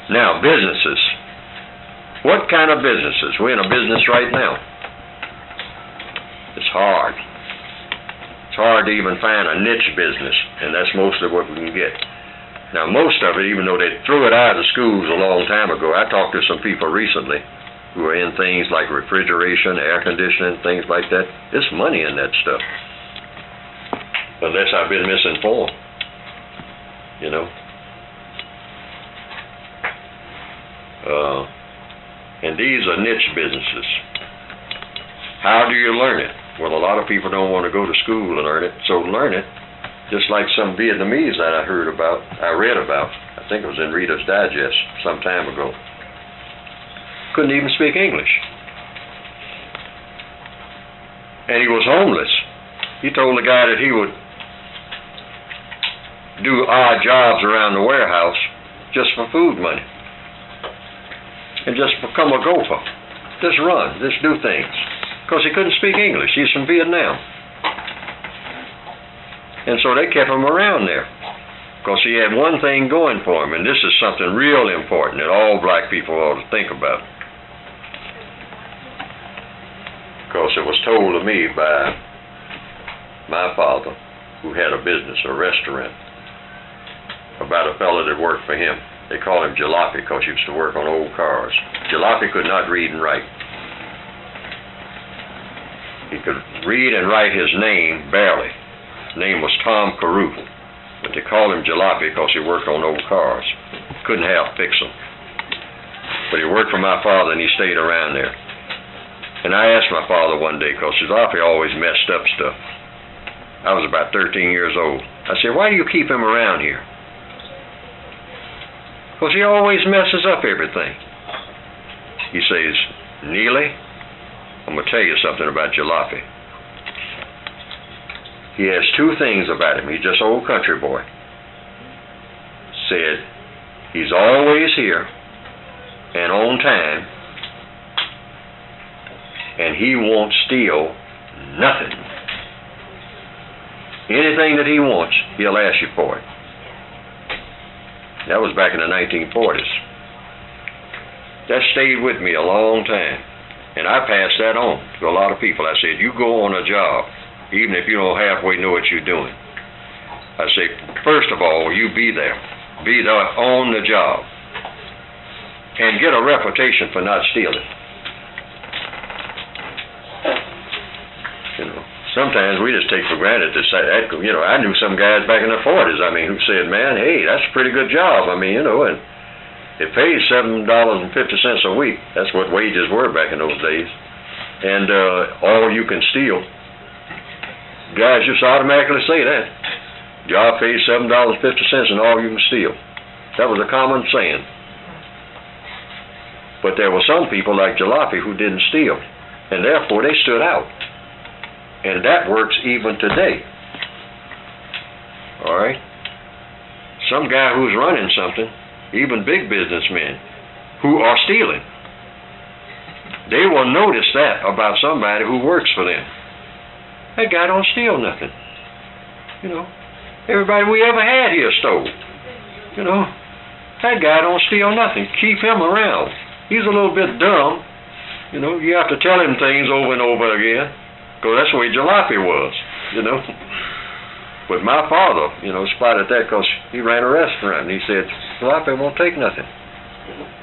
Now, businesses. What kind of businesses? We're in a business right now. It's hard. It's hard to even find a niche business, and that's mostly what we can get. Now, most of it, even though they threw it out of schools a long time ago, I talked to some people recently who are in things like refrigeration, air conditioning, things like that. There's money in that stuff. Unless I've been misinformed, you know. And these are niche businesses. How do you learn it? Well, a lot of people don't want to go to school to learn it, so learn it. Just like some Vietnamese that I read about. I think it was in Reader's Digest some time ago. Couldn't even speak English. And he was homeless. He told the guy that he would do odd jobs around the warehouse just for food money. And just become a gopher. Just run, just do things. Because he couldn't speak English. He's from Vietnam. And so they kept him around there. Because he had one thing going for him, and this is something real important that all black people ought to think about. Because it was told to me by my father, who had a business, a restaurant, about a fellow that worked for him. They called him Jalopy because he used to work on old cars. Jalopy could not read and write. He could read and write his name barely. His name was Tom Carew, but they called him Jalopy because he worked on old cars. Couldn't half fix them. But he worked for my father and he stayed around there. And I asked my father one day, because Jalopy always messed up stuff. I was about 13 years old. I said, why do you keep him around here? Because he always messes up everything. He says, Neely, I'm going to tell you something about Jalopy. He has two things about him. He's just an old country boy. Said, he's always here and on time, and he won't steal nothing. Anything that he wants, he'll ask you for it. That was back in the 1940s. That stayed with me a long time. And I passed that on to a lot of people. I said, you go on a job, even if you don't halfway know what you're doing. I say, first of all, you be there. Be there on the job. And get a reputation for not stealing. You know, sometimes we just take for granted to say that. You know, I knew some guys back in the 40s, who said, man, hey, that's a pretty good job. And it pays $7.50 a week. That's what wages were back in those days. And all you can steal. Guys just automatically say that. Job pays $7.50 and all you can steal. That was a common saying. But there were some people like Jalopy who didn't steal. And therefore they stood out. And that works even today. All right? Some guy who's running something, even big businessmen, who are stealing, they will notice that about somebody who works for them. That guy don't steal nothing. You know, everybody we ever had here stole. You know, that guy don't steal nothing. Keep him around. He's a little bit dumb. You know, you have to tell him things over and over again. Because that's the way Jalopy was, you know. But my father, spotted that because he ran a restaurant. And he said, Jalopy won't take nothing.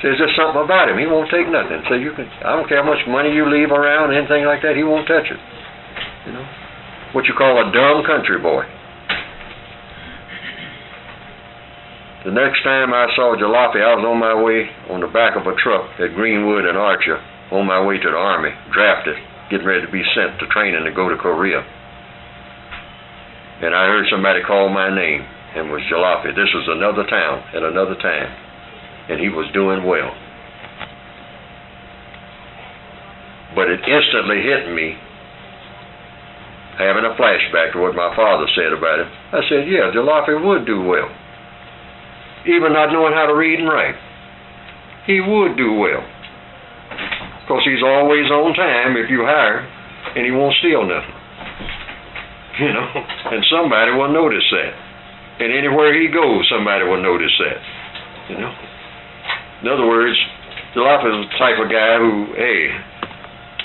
Says there's something about him. He won't take nothing. So I don't care how much money you leave around, anything like that, he won't touch it. You know, what you call a dumb country boy. The next time I saw Jalopy, I was on my way on the back of a truck at Greenwood and Archer, on my way to the Army, drafted, getting ready to be sent to training to go to Korea. And I heard somebody call my name, and it was Jalopy. This was another town at another time, and he was doing well. But it instantly hit me, having a flashback to what my father said about him. I said, yeah, Jalopy would do well. Even not knowing how to read and write. He would do well. Because he's always on time if you hire, and he won't steal nothing. You know, and somebody will notice that. And anywhere he goes, somebody will notice that. You know. In other words, Jalapa is the type of guy who, hey,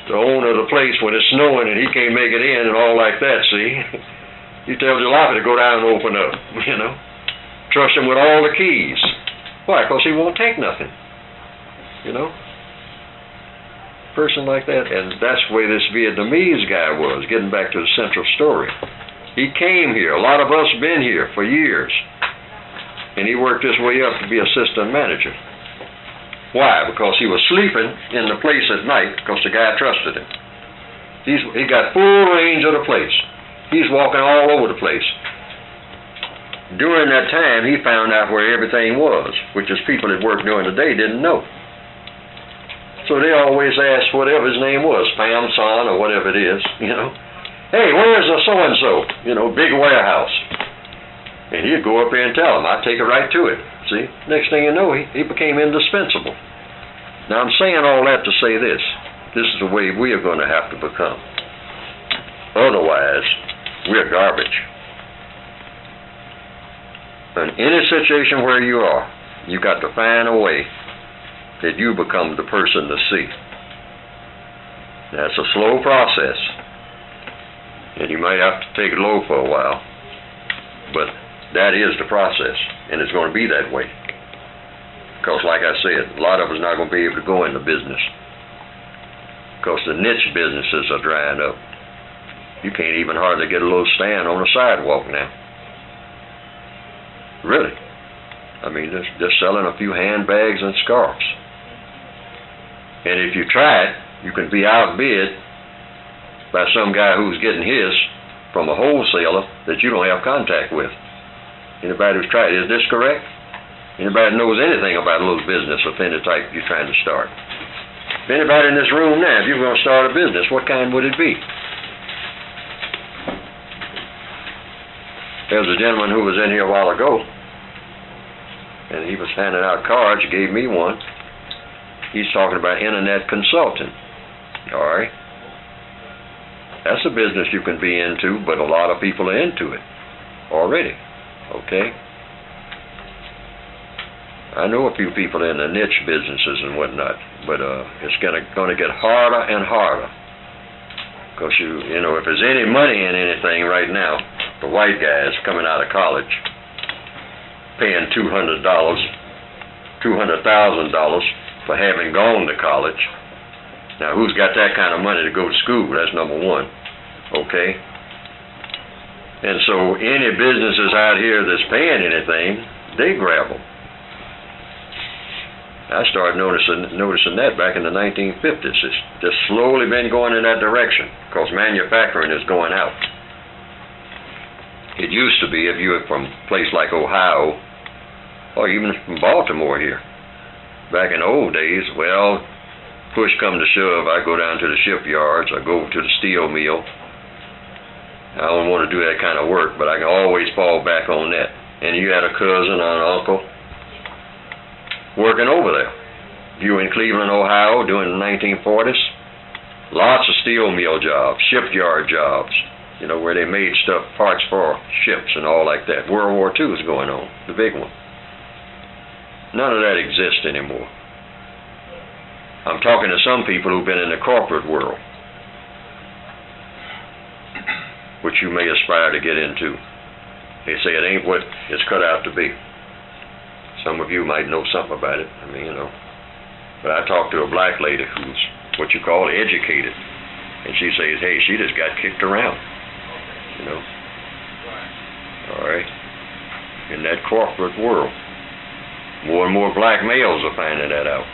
the owner of the place, when it's snowing and he can't make it in and all like that, see, you tell Jalapa to go down and open up, you know. Trust him with all the keys. Why? Because he won't take nothing, you know. Person like that, and that's the way this Vietnamese guy was, getting back to the central story. He came here. A lot of us been here for years, and he worked his way up to be assistant manager. Why? Because he was sleeping in the place at night because the guy trusted him. He got full range of the place. He's walking all over the place. During that time, he found out where everything was, which is people that worked during the day didn't know. So they always asked whatever his name was, Pam Son or whatever it is, you know. Hey, where's the so-and-so? You know, big warehouse. And he'd go up there and tell him. I'd take it right to it. See? Next thing you know, he became indispensable. Now, I'm saying all that to say this. This is the way we are going to have to become. Otherwise, we're garbage. In any situation where you are, you've got to find a way that you become the person to see. That's a slow process, and you might have to take it low for a while, but that is the process, and it's going to be that way. Because like I said, a lot of us are not going to be able to go into business because the niche businesses are drying up. You can't even hardly get a little stand on the sidewalk now. Really. I mean, just selling a few handbags and scarves. And if you try it, you can be outbid by some guy who's getting his from a wholesaler that you don't have contact with. Anybody who's tried it, is this correct? Anybody knows anything about a little business of any type you're trying to start? If anybody in this room now, if you're going to start a business, what kind would it be? There was a gentleman who was in here a while ago, and he was handing out cards. He gave me one. He's talking about internet consulting. All right? That's a business you can be into, but a lot of people are into it already. Okay? I know a few people in the niche businesses and whatnot, but it's going to get harder and harder. Because you know, if there's any money in anything right now, the white guys coming out of college paying $200,000 for having gone to college. Now, who's got that kind of money to go to school? That's number one. Okay? And so any businesses out here that's paying anything, they grab them. I started noticing that back in the 1950s. It's just slowly been going in that direction because manufacturing is going out. It used to be if you were from a place like Ohio or even from Baltimore here. Back in the old days, well, push come to shove, I go down to the shipyards, I go to the steel mill. I don't want to do that kind of work, but I can always fall back on that. And you had a cousin or an uncle working over there. You were in Cleveland, Ohio during the 1940s. Lots of steel mill jobs, shipyard jobs, you know, where they made stuff, parts for ships and all like that. World War II was going on, the big one. None of that exists anymore. I'm talking to some people who've been in the corporate world, which you may aspire to get into. They say it ain't what it's cut out to be. Some of you might know something about it. I mean, you know. But I talked to a black lady who's what you call educated, and she says, hey, she just got kicked around, you know. All right. In that corporate world. More and more black males are finding that out.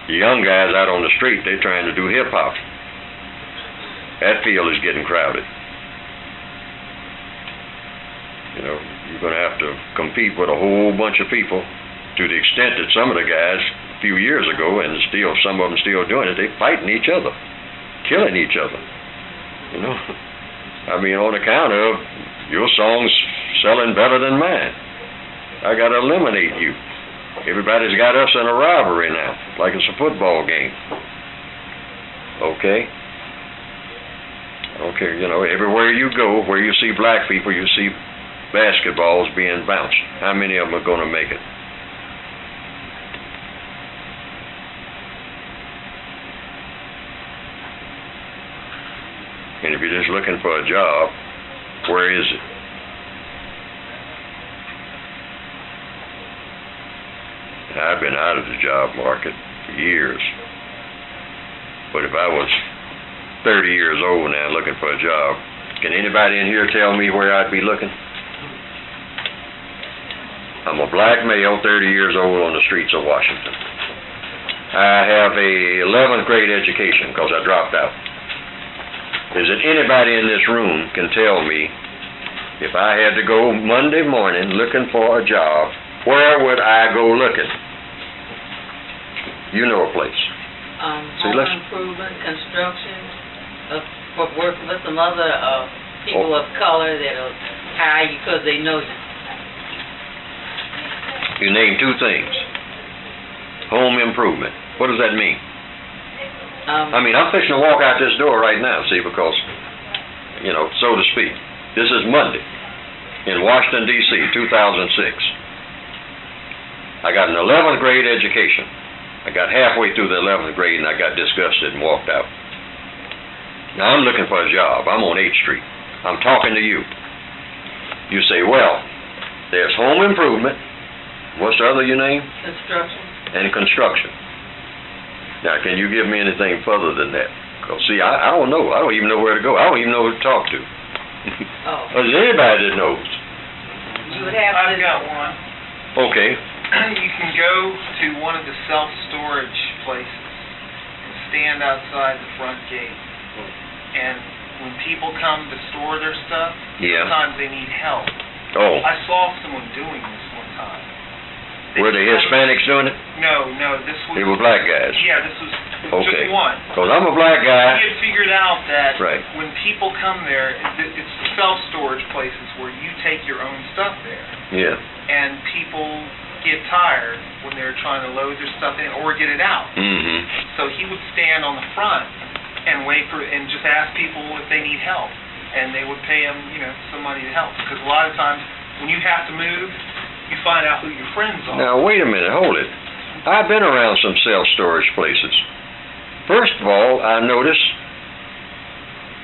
The young guys out on the street, they're trying to do hip-hop. That field is getting crowded. You know, you're going to have to compete with a whole bunch of people to the extent that some of the guys a few years ago, and still some of them still doing it, they're fighting each other, killing each other. You know, I mean, on account of your song's selling better than mine. I got to eliminate you. Everybody's got us in a rivalry now, like it's a football game. Okay? Okay, you know, everywhere you go, where you see black people, you see basketballs being bounced. How many of them are going to make it? if you're just looking for a job, where is it? I've been out of the job market for years. But if I was 30 years old now looking for a job, can anybody in here tell me where I'd be looking? I'm a black male, 30 years old, on the streets of Washington. I have a 11th grade education because I dropped out. Is it anybody in this room can tell me if I had to go Monday morning looking for a job, where would I go looking? You know a place. Home improvement, construction, for working with some other people of color that'll hire you because they know you. You name two things. Home improvement. What does that mean? I mean, I'm fixing to walk out this door right now, see, because, you know, so to speak. This is Monday in Washington, D.C., 2006. I got an 11th grade education. I got halfway through the 11th grade and I got disgusted and walked out. Now I'm looking for a job. I'm on 8th Street. I'm talking to you. You say, well, there's home improvement. What's the other you name? Construction. And construction. Now, can you give me anything further than that? Because, see, I don't know. I don't even know where to go. I don't even know who to talk to. Oh. Is there anybody that knows? You would have I've got one. Okay. You can go to one of the self-storage places and stand outside the front gate. And when people come to store their stuff, sometimes they need help. Oh. I saw someone doing this one time. Were the Hispanics doing it? No, this was... They were black guys? Yeah, this was okay. just one. Because I'm a black guy. He had figured out that right. when people come there, it's self-storage places where you take your own stuff there. Yeah. And people get tired when they're trying to load their stuff in or get it out. Mm-hmm. So he would stand on the front and wait for and just ask people if they need help, and they would pay them, some money to help. Because a lot of times when you have to move, you find out who your friends are. Now wait a minute, hold it. I've been around some self-storage places. First of all, I noticed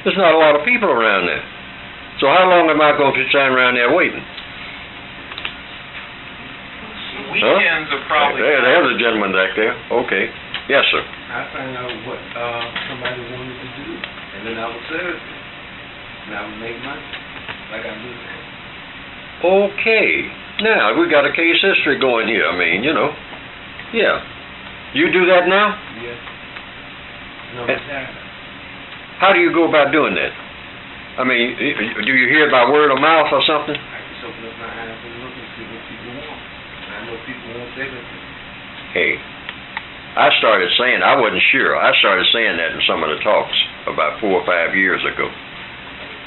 there's not a lot of people around there. So how long am I going to stand around there waiting? Weekends are probably... There's a gentleman back there. Okay. Yes, sir. I find out what somebody wanted to do, and then I would serve it. And I would make money, like I do that. Okay. Now, we got a case history going here. I mean, Yeah. You do that now? Yes. No, time. How do you go about doing that? I mean, do you hear it by word of mouth or something? I just open up my eyes and look and see what people want. I know people want everything. Hey, I started saying, I wasn't sure. I started saying that in some of the talks about 4 or 5 years ago.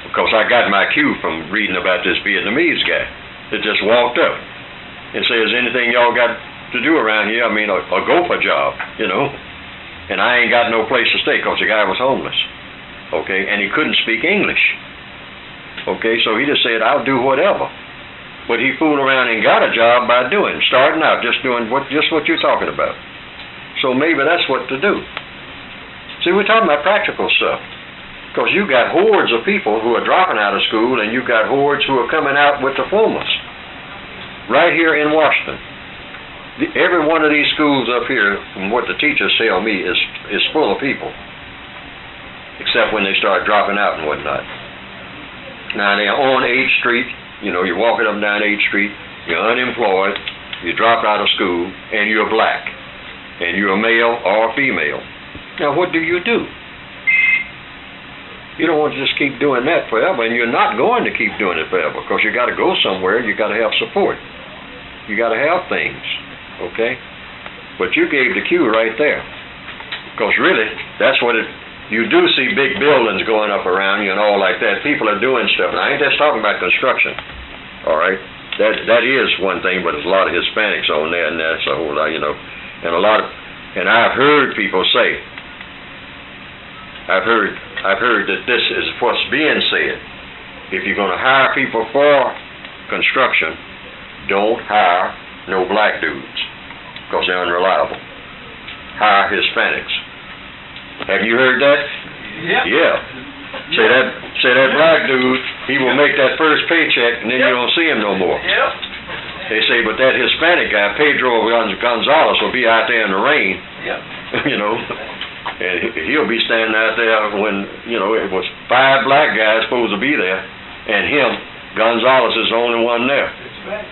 Because I got my cue from reading about this Vietnamese guy that just walked up and says, anything y'all got to do around here, I mean, a gopher job, And I ain't got no place to stay because the guy was homeless. Okay, and he couldn't speak English. Okay, so he just said, I'll do whatever. But he fooled around and got a job by starting out, just doing what you're talking about. So maybe that's what to do. See, we're talking about practical stuff. Because you got hordes of people who are dropping out of school, and you got hordes who are coming out with diplomas. Right here in Washington. Every one of these schools up here, from what the teachers tell me, is full of people. Except when they start dropping out and whatnot. Now they're on 8th Street, you're walking up and down 8th Street, you're unemployed, you dropped out of school, and you're black. And you're a male or a female. Now what do? You don't want to just keep doing that forever, and you're not going to keep doing it forever, because you got to go somewhere, you got to have support. You got to have things, okay? But you gave the cue right there. Because really, that's what you do see big buildings going up around you and all like that. People are doing stuff. And I ain't just talking about construction, all right? That is one thing, but there's a lot of Hispanics on there, and that's a whole lot, and I've heard people say, I've heard that this is what's being said. If you're going to hire people for construction, don't hire no black dudes, because they're unreliable. Hire Hispanics. Have you heard that? Yeah. Yeah. Say that black dude, he will make that first paycheck, and then you don't see him no more. Yep. They say, but that Hispanic guy, Pedro Gonzalez, will be out there in the rain, Yep. you know, and he'll be standing out there when, you know, it was 5 black guys supposed to be there, and him, Gonzalez, is the only one there. That's right.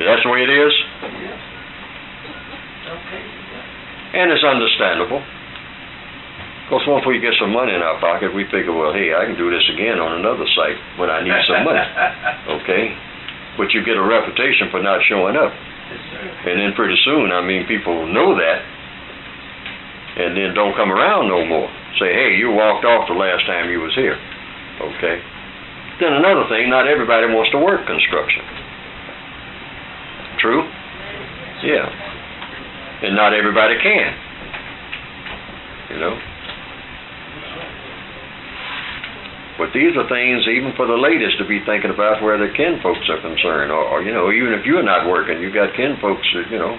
That's the way it is, Yep. Okay. and it's understandable. Of course, once we get some money in our pocket, we figure, well, hey, I can do this again on another site when I need some money, okay? But you get a reputation for not showing up. Yes, sir. And then pretty soon, I mean, people know that, and then don't come around no more. Say, hey, you walked off the last time you was here, okay? Then another thing, not everybody wants to work construction. True? Yeah. And not everybody can, you know? But these are things even for the ladies to be thinking about where their kinfolks are concerned. Or, you know, even if you're not working, you got kinfolks that, you know,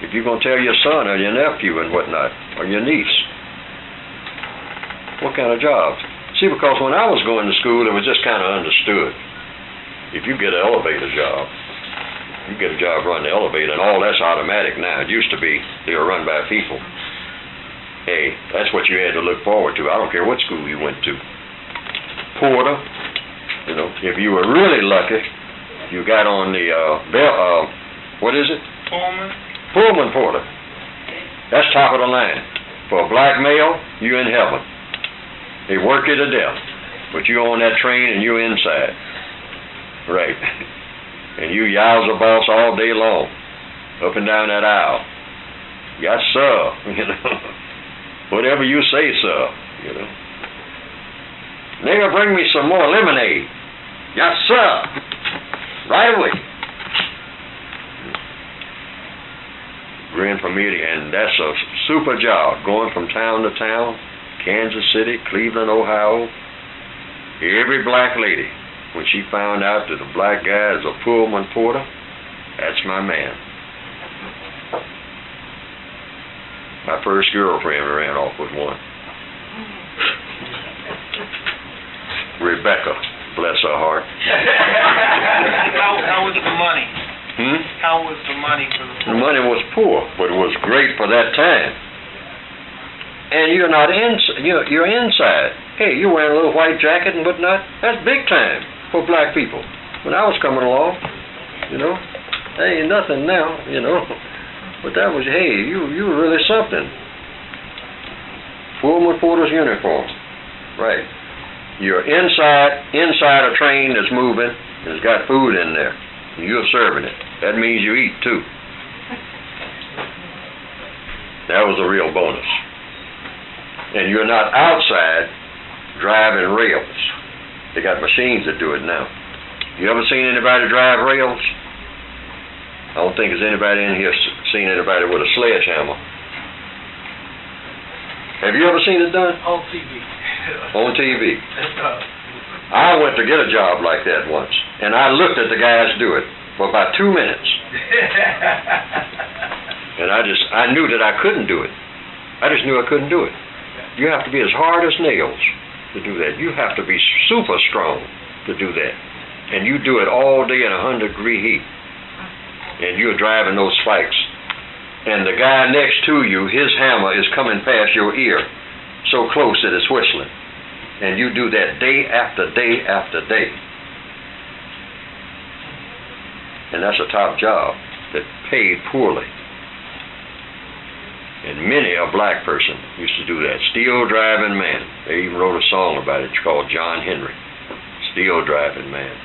if you're going to tell your son or your nephew and whatnot, or your niece, what kind of jobs? See, because when I was going to school, it was just kind of understood. If you get an elevator job, you get a job running the elevator, and all that's automatic now. It used to be they were run by people. Hey, that's what you had to look forward to. I don't care what school you went to. Porter, you know, if you were really lucky, you got on the what is it? Pullman porter. That's top of the line. For a black male, you in heaven. They work you to death, but you on that train and you inside, right? And you yowza boss all day long, up and down that aisle. Yes, sir. You know, whatever you say, sir. You know. Nigga, bring me some more lemonade. Yes, sir. Right away. Grin from here, and that's a super job, going from town to town, Kansas City, Cleveland, Ohio. Every black lady, when she found out that a black guy is a Pullman porter, that's my man. My first girlfriend ran off with one. Rebecca, bless her heart. How was the money? How was the money for the poor? The money was poor, but it was great for that time. And you're not you're inside. Hey, you're wearing a little white jacket and whatnot. That's big time for black people. When I was coming along, you know, that ain't nothing now, you know. But that was, hey, you were really something. Pullman porter's uniform, right? You're inside a train that's moving, and it's got food in there, and you're serving it. That means you eat too. That was a real bonus. And you're not outside driving rails. They got machines that do it now. You ever seen anybody drive rails? I don't think there's anybody in here seen anybody with a sledgehammer. Have you ever seen it done? On TV. On TV. I went to get a job like that once, and I looked at the guys do it for about 2 minutes. And I knew that I couldn't do it. I just knew I couldn't do it. You have to be as hard as nails to do that. You have to be super strong to do that. And you do it all day in 100-degree heat. And you're driving those spikes. And the guy next to you, his hammer is coming past your ear so close that it's whistling. And you do that day after day after day. And that's a top job that paid poorly. And many a black person used to do that. Steel driving man. They even wrote a song about it. It's called John Henry. Steel driving man.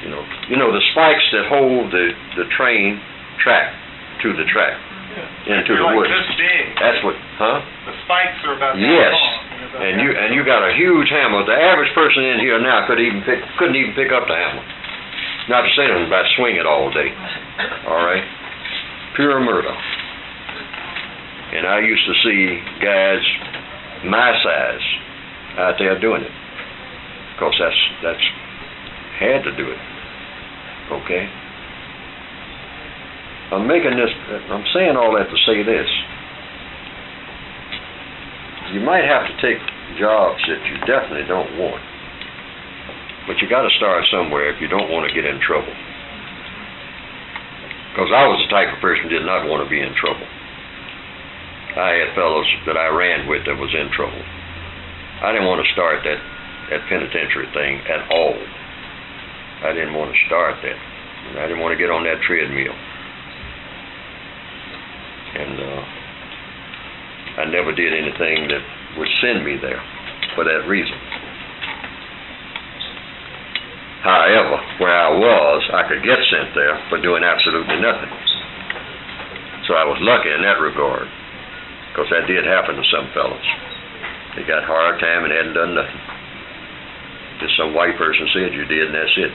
You know the spikes that hold the train track to the track, into the woods. This big. That's what, huh? The spikes are about that yes. long. And you got a huge hammer. The average person in here now couldn't even pick up the hammer. Not to say nothing about swing it all day. All right, pure murder. And I used to see guys my size out there doing it, because that's had to do it. Okay. I'm saying all that to say this. You might have to take jobs that you definitely don't want. But you got to start somewhere if you don't want to get in trouble. Because I was the type of person who did not want to be in trouble. I had fellows that I ran with that was in trouble. I didn't want to start that penitentiary thing at all. I didn't want to start that. And I didn't want to get on that treadmill. And I never did anything that would send me there for that reason. However, where I was, I could get sent there for doing absolutely nothing. So I was lucky in that regard, because that did happen to some fellows. They got hard time and hadn't done nothing. Just some white person said you did, and that's it.